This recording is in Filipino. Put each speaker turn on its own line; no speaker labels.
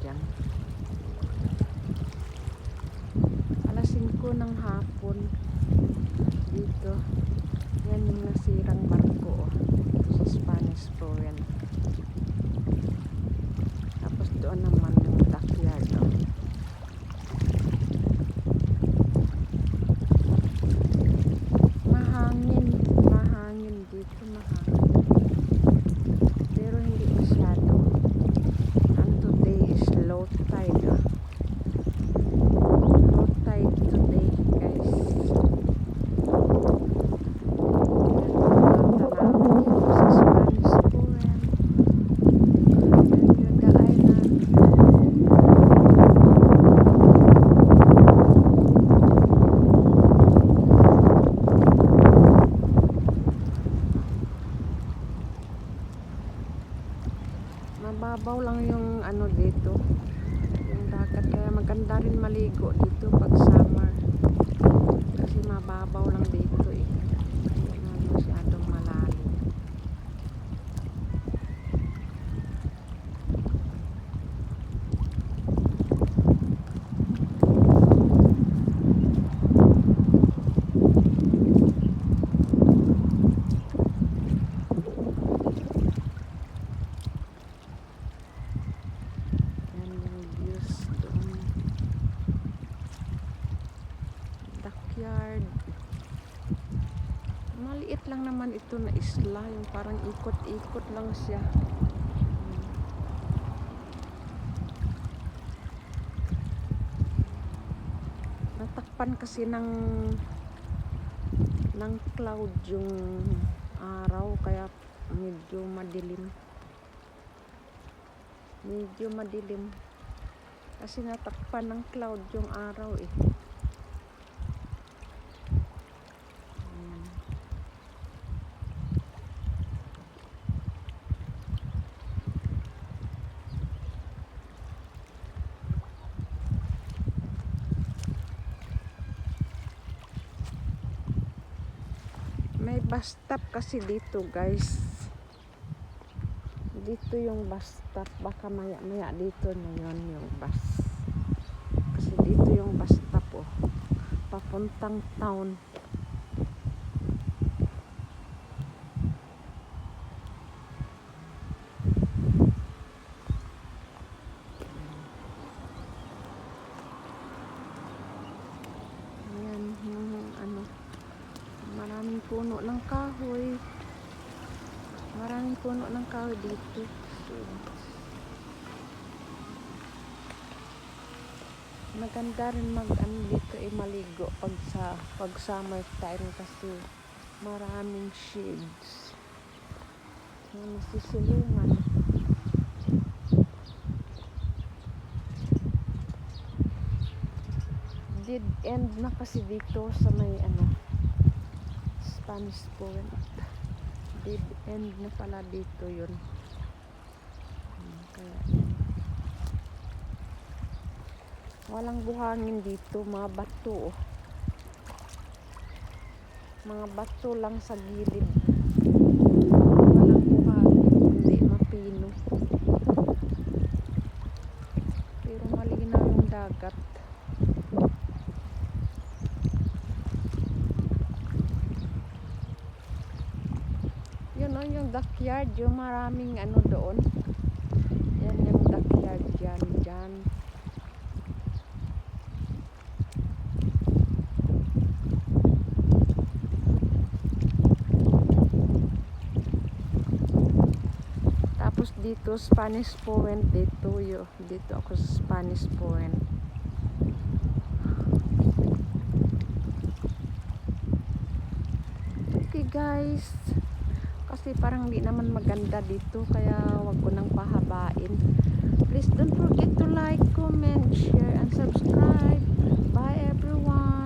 dyan. Alas 5 ng hapon dito. Yan yung nasirang barko sa Spanish Foreign. Tapos doon naman yung dockyard. Mahangin dito, mahangin. Pero hindi masyado. And today is low tide. Low tide today, guys. Mababaw lang yung ano dito, yung dagat, kaya maganda rin maligo dito pag summer kasi mababaw lang dito hindi na masyadong malalim. Backyard. Maliit lang naman ito na isla, yung parang ikot-ikot lang siya. Natakpan kasi ng cloud yung araw, kaya medyo madilim. Kasi natakpan ng cloud yung araw May bus stop kasi dito, guys. Dito yung bus stop. Baka maya dito na yun yung bus. Kasi dito yung bus stop papuntang town. Ayan yung maraming puno ng kahoy. Maraming puno ng kahoy dito. Maganda rin dito maligo pag summer time kasi maraming shades. Nasisilungan. Dead end na kasi dito sa may Spanish Foreign. Dead end na pala dito yun. Kaya walang buhangin dito, mga bato. Mga bato lang sa gilid. Walang buhangin, hindi mapino. Pero malinaw yung dagat. Yun yung dockyard, yung maraming doon. Yan yung dockyard dyan. Tapos dito Spanish Foreign dito ako sa Spanish Foreign. Okay, guys. Kasi parang hindi naman maganda dito, kaya wag ko nang pahabain. Please don't forget to like, comment, share, and subscribe. Bye everyone.